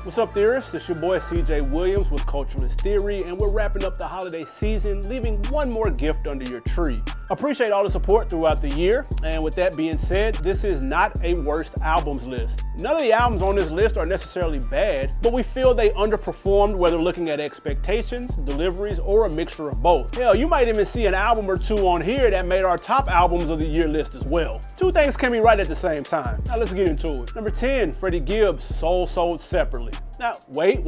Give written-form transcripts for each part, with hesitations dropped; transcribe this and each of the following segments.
What's up, theorists? It's your boy CJ Williams with Culturalist Theory, and we're wrapping up the holiday season, leaving one more gift under your tree. Appreciate all the support throughout the year, and with that being said, this is not a worst albums list. None of the albums on this list are necessarily bad, but we feel they underperformed whether looking at expectations, deliveries, or a mixture of both. Hell, you might even see an album or two on here that made our top albums of the year list as well. Two things can be right at the same time. Now let's get into it. Number 10, Freddie Gibbs, Soul Sold Separately. Now, wait,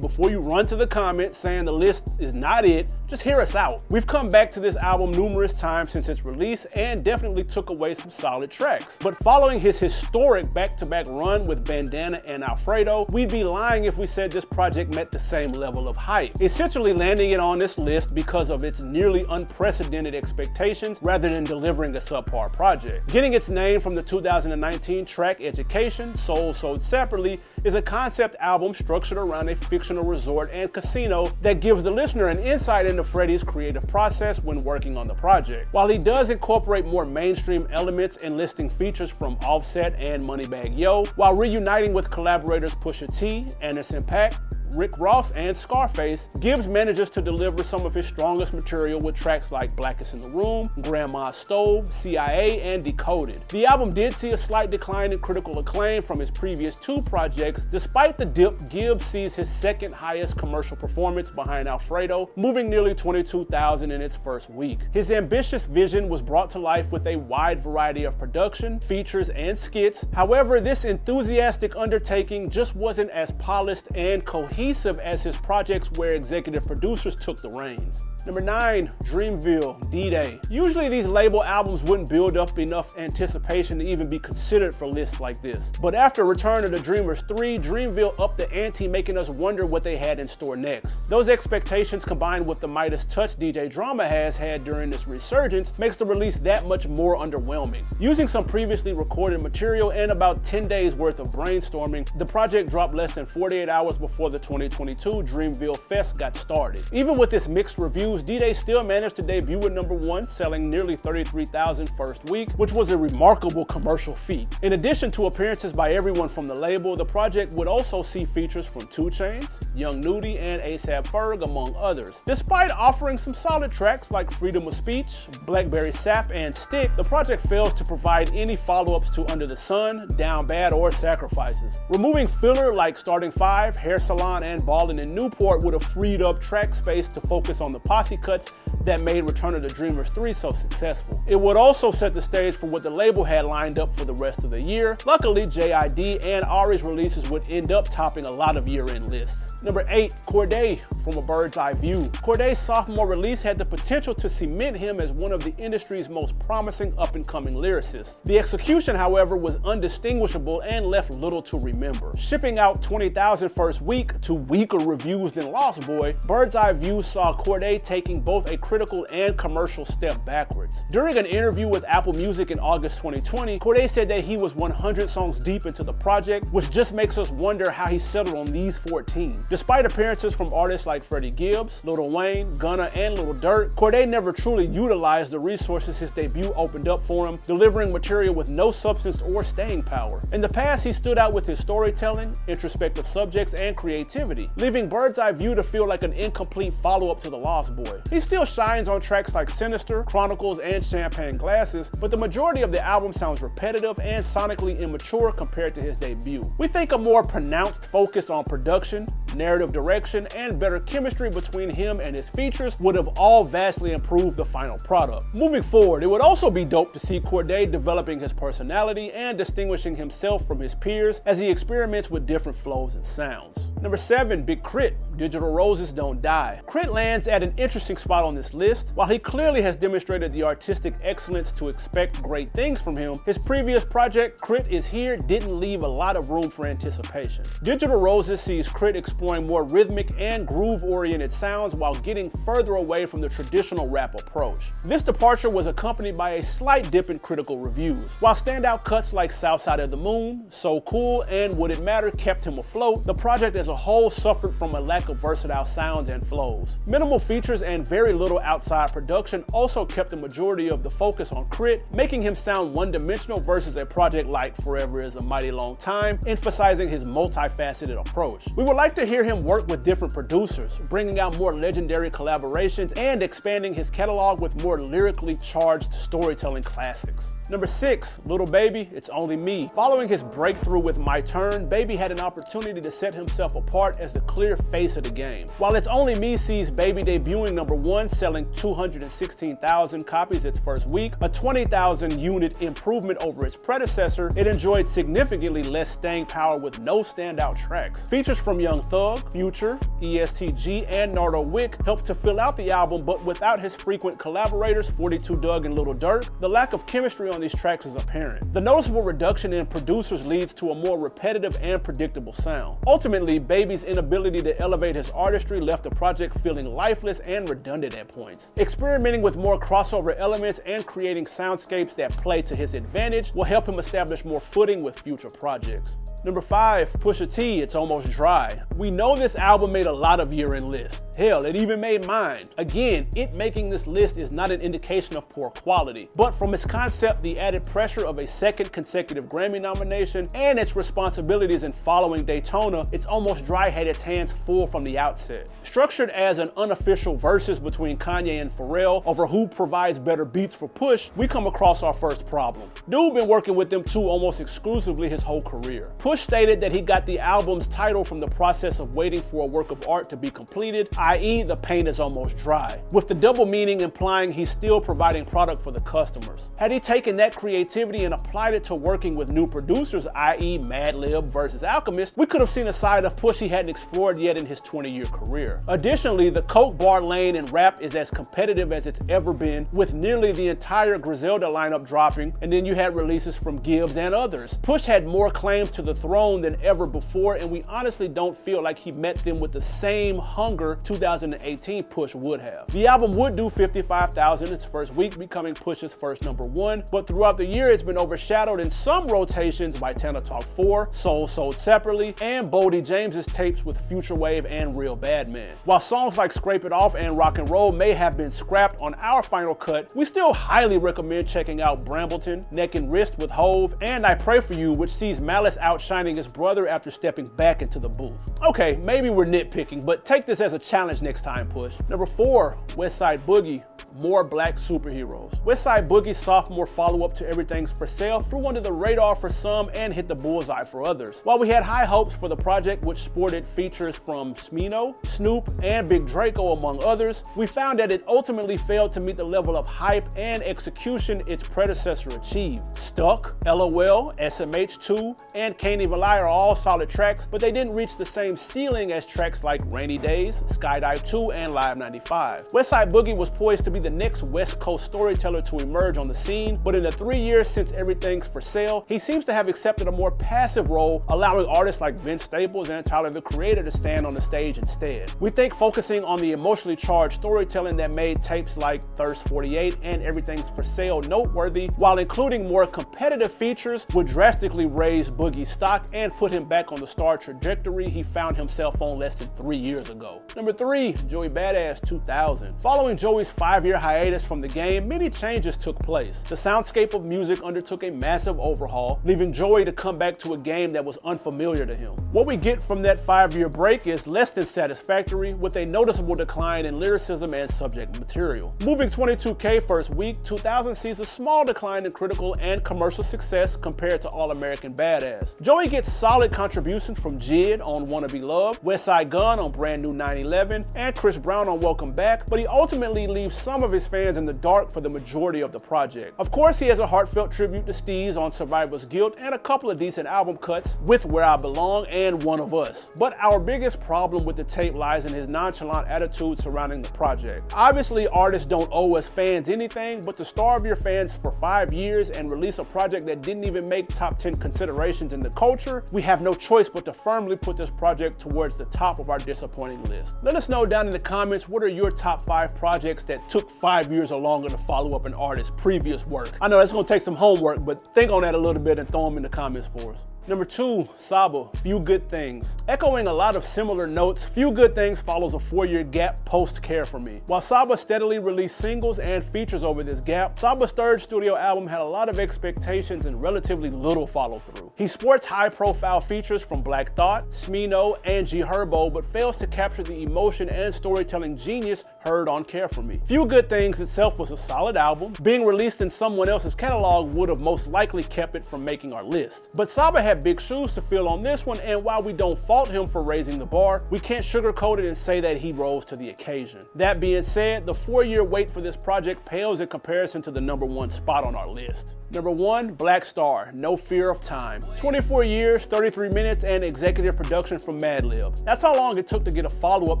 before you run to the comments saying the list is not it, just hear us out. We've come back to this album numerous times since its release and definitely took away some solid tracks. But following his historic back-to-back run with Bandana and Alfredo, we'd be lying if we said this project met the same level of hype, essentially landing it on this list because of its nearly unprecedented expectations rather than delivering a subpar project. Getting its name from the 2019 track Education, Soul Sold Separately, is a concept album structured around a fictional resort and casino that gives the listener an insight into Freddie's creative process when working on the project. While he does incorporate more mainstream elements, enlisting features from Offset and Moneybagg Yo, while reuniting with collaborators Pusha T, Anderson .Paak, Rick Ross, and Scarface, Gibbs manages to deliver some of his strongest material with tracks like Blackest in the Room, Grandma's Stove, CIA, and Decoded. The album did see a slight decline in critical acclaim from his previous two projects. Despite the dip, Gibbs sees his second highest commercial performance behind Alfredo, moving nearly 22,000 in its first week. His ambitious vision was brought to life with a wide variety of production, features, and skits. However, this enthusiastic undertaking just wasn't as polished and cohesive as his projects where executive producers took the reins. Number 9, Dreamville DDay. Usually these label albums wouldn't build up enough anticipation to even be considered for lists like this. But after Return of the Dreamers 3, Dreamville upped the ante, making us wonder what they had in store next. Those expectations combined with the Midas touch DJ Drama has had during this resurgence makes the release that much more underwhelming. Using some previously recorded material and about 10 days worth of brainstorming, the project dropped less than 48 hours before the 2022 Dreamville Fest got started. Even with its mixed reviews, DDay still managed to debut at number 1, selling nearly 33,000 first week, which was a remarkable commercial feat. In addition to appearances by everyone from the label, the project would also see features from 2 Chainz, Young Nudy, and A$AP Ferg, among others. Despite offering some solid tracks like Freedom of Speech, Blackberry Sap, and Stick, the project fails to provide any follow-ups to Under the Sun, Down Bad, or Sacrifices. Removing filler like Starting 5, Hair Salon, and Ballin' in Newport would have freed up track space to focus on the posse cuts that made Return of the Dreamers 3 so successful. It would also set the stage for what the label had lined up for the rest of the year. Luckily, JID and Ari's releases would end up topping a lot of year-end lists. Number 8, Corday, From a Bird's Eye View. Corday's sophomore release had the potential to cement him as one of the industry's most promising up-and-coming lyricists. The execution, however, was undistinguishable and left little to remember. Shipping out 20,000 first week to weaker reviews than Lost Boy, Bird's Eye View saw Corday taking both a critical and commercial step backwards. During an interview with Apple Music in August 2020, Corday said that he was 100 songs deep into the project, which just makes us wonder how he settled on these 14. Despite appearances from artists like Freddie Gibbs, Lil Wayne, Gunna, and Lil Durk, Corday never truly utilized the resources his debut opened up for him, delivering material with no substance or staying power. In the past, he stood out with his storytelling, introspective subjects, and creativity, leaving Bird's Eye View to feel like an incomplete follow-up to The Lost Boy. He still shines on tracks like Sinister, Chronicles, and Champagne Glasses, but the majority of the album sounds repetitive and sonically immature compared to his debut. We think a more pronounced focus on production, narrative direction, and better chemistry between him and his features would have all vastly improved the final product. Moving forward, it would also be dope to see Corday developing his personality and distinguishing himself from his peers as he experiments with different flows and sounds. Number 7, Big Crit, Digital Roses Don't Die. Crit lands at an interesting spot on this list. While he clearly has demonstrated the artistic excellence to expect great things from him, his previous project, Crit Is Here, didn't leave a lot of room for anticipation. Digital Roses sees Crit explore exploring more rhythmic and groove-oriented sounds while getting further away from the traditional rap approach. This departure was accompanied by a slight dip in critical reviews. While standout cuts like South Side of the Moon, So Cool, and Would It Matter kept him afloat, the project as a whole suffered from a lack of versatile sounds and flows. Minimal features and very little outside production also kept the majority of the focus on Crit, making him sound one-dimensional versus a project like Forever Is a Mighty Long Time, emphasizing his multifaceted approach. We would like to hear him work with different producers, bringing out more legendary collaborations and expanding his catalog with more lyrically charged storytelling classics. Number 6, Little Baby, It's Only Me. Following his breakthrough with My Turn, Baby had an opportunity to set himself apart as the clear face of the game. While It's Only Me sees Baby debuting number 1, selling 216,000 copies its first week, a 20,000 unit improvement over its predecessor, it enjoyed significantly less staying power with no standout tracks. Features from Young Thug, Future, ESTG, and Nardo Wick helped to fill out the album, but without his frequent collaborators 42 Dugg and Lil Durk, the lack of chemistry on these tracks is apparent. The noticeable reduction in producers leads to a more repetitive and predictable sound. Ultimately, Baby's inability to elevate his artistry left the project feeling lifeless and redundant at points. Experimenting with more crossover elements and creating soundscapes that play to his advantage will help him establish more footing with future projects. Number 5, Pusha T, It's Almost Dry. We know this album made a lot of year-end lists. Hell, it even made mine. Again, it making this list is not an indication of poor quality, but from its concept, the added pressure of a second consecutive Grammy nomination, and its responsibilities in following Daytona, It's Almost Dry had its hands full from the outset. Structured as an unofficial versus between Kanye and Pharrell over who provides better beats for Push, we come across our first problem. Dude been working with them two almost exclusively his whole career. Push stated that he got the album's title from the process of waiting for a work of art to be completed, i.e. the paint is almost dry, with the double meaning implying he's still providing product for the customers. Had he taken that creativity and applied it to working with new producers, i.e. Madlib versus Alchemist, we could have seen a side of Push he hadn't explored yet in his 20-year career. Additionally, the Coke bar lane in rap is as competitive as it's ever been, with nearly the entire Griselda lineup dropping, and then you had releases from Gibbs and others. Push had more claims to the throne than ever before, and we honestly don't feel like he met them with the same hunger 2018 Push would have. The album would do 55,000 its first week, becoming Push's first #1, but throughout the year it's been overshadowed in some rotations by Tana Talk 4, Soul Sold Separately, and Bodie James's tapes with Future Wave and Real Bad Man. While songs like Scrape It Off and Rock and Roll may have been scrapped on our final cut, we still highly recommend checking out Brambleton, Neck and Wrist with Hove, and I Pray For You, which sees Malice outshining his brother after stepping back into the booth. Okay, maybe we're nitpicking, but take this as a challenge next time, Push. Number 4, Westside Boogie, More Black Superheroes. Westside Boogie's sophomore follow-up to Everything's For Sale flew under the radar for some and hit the bullseye for others. While we had high hopes for the project, which sported features from Smino, Snoop, and Big Draco among others, we found that it ultimately failed to meet the level of hype and execution its predecessor achieved. Stuck, LOL, SMH2, and Can't Even Lie are all solid tracks, but they didn't reach the same ceiling as tracks like Rainy Days, Skydive 2, and Live 95. Westside Boogie was poised to be the next West Coast storyteller to emerge on the scene, but in the 3 years since Everything's For Sale, he seems to have accepted a more passive role, allowing artists like Vince Staples and Tyler the Creator to stand on the stage instead. We think focusing on the emotionally charged storytelling that made tapes like Thirst 48 and Everything's For Sale noteworthy, while including more competitive features, would drastically raise Boogie's stock and put him back on the star trajectory he found himself on less than 3 years ago. Number 3, Joey Badass 2000. Following Joey's 5-year hiatus from the game, many changes took place. The soundscape of music undertook a massive overhaul, leaving Joey to come back to a game that was unfamiliar to him. What we get from that 5-year break is less than satisfactory, with a noticeable decline in lyricism and subject material. Moving 22K first week, 2000 sees a small decline in critical and commercial success compared to All American Badass. Joey gets solid contributions from Jid on Wanna Be Loved, Westside Gunn on Brand New 911, and Chris Brown on Welcome Back, but he ultimately leaves some some of his fans in the dark for the majority of the project. Of course, he has a heartfelt tribute to Steez on Survivor's Guilt and a couple of decent album cuts with Where I Belong and One of Us. But our biggest problem with the tape lies in his nonchalant attitude surrounding the project. Obviously, artists don't owe us fans anything, but to starve your fans for 5 years and release a project that didn't even make top 10 considerations in the culture, we have no choice but to firmly put this project towards the top of our disappointing list. Let us know down in the comments, what are your top 5 projects that took 5 years or longer to follow up an artist's previous work? I know that's gonna take some homework, but think on that a little bit and throw them in the comments for us. Number 2, Saba, Few Good Things. Echoing a lot of similar notes, Few Good Things follows a 4-year gap post-Care For Me. While Saba steadily released singles and features over this gap, Saba's third studio album had a lot of expectations and relatively little follow-through. He sports high-profile features from Black Thought, Smino, and G Herbo, but fails to capture the emotion and storytelling genius heard on Care For Me. Few Good Things itself was a solid album. Being released in someone else's catalog would have most likely kept it from making our list. But Saba had big shoes to fill on this one, and while we don't fault him for raising the bar, we can't sugarcoat it and say that he rose to the occasion. That being said, the 4-year wait for this project pales in comparison to the number 1 spot on our list. Number 1, Black Star, No Fear of Time. 24 years, 33 minutes, and executive production from Madlib. That's how long it took to get a follow-up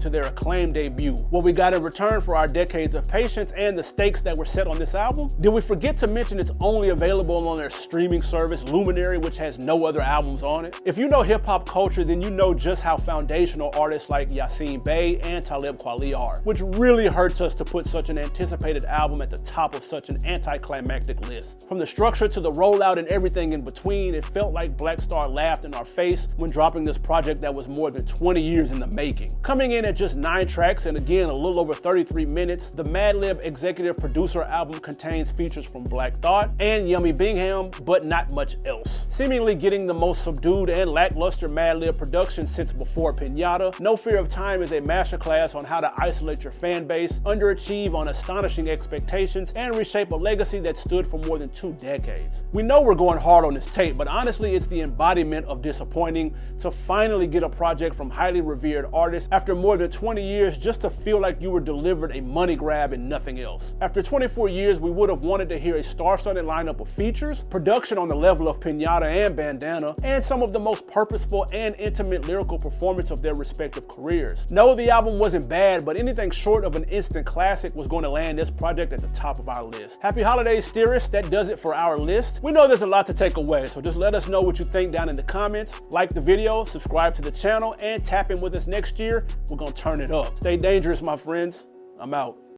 to their acclaimed debut. What we got in return for our decades of patience and the stakes that were set on this album? Did we forget to mention it's only available on their streaming service, Luminary, which has no other albums on it? If you know hip-hop culture, then you know just how foundational artists like Yasin Bey and Talib Kweli are, which really hurts us to put such an anticipated album at the top of such an anticlimactic list. From the structure to the rollout and everything in between, it felt like Black Star laughed in our face when dropping this project that was more than 20 years in the making. Coming in at just 9 tracks and again a little over 33 minutes, the Madlib executive producer album contains features from Black Thought and Yummy Bingham, but not much else. Seemingly getting the most subdued and lackluster Madlib production since before Pinata, No Fear of Time is a masterclass on how to isolate your fan base, underachieve on astonishing expectations, and reshape a legacy that stood for more than 2 decades. We know we're going hard on this tape, but honestly it's the embodiment of disappointing to finally get a project from highly revered artists after more than 20 years just to feel like you were delivered a money grab and nothing else. After 24 years, we would have wanted to hear a star-studded lineup of features, production on the level of Pinata and Bandana, and some of the most purposeful and intimate lyrical performance of their respective careers. No, the album wasn't bad, but anything short of an instant classic was going to land this project at the top of our list. Happy holidays, theorists. That does it for our list. We know there's a lot to take away, so just let us know what you think down in the comments. Like the video, subscribe to the channel, and tap in with us next year. We're gonna turn it up. Stay dangerous, my friends. I'm out.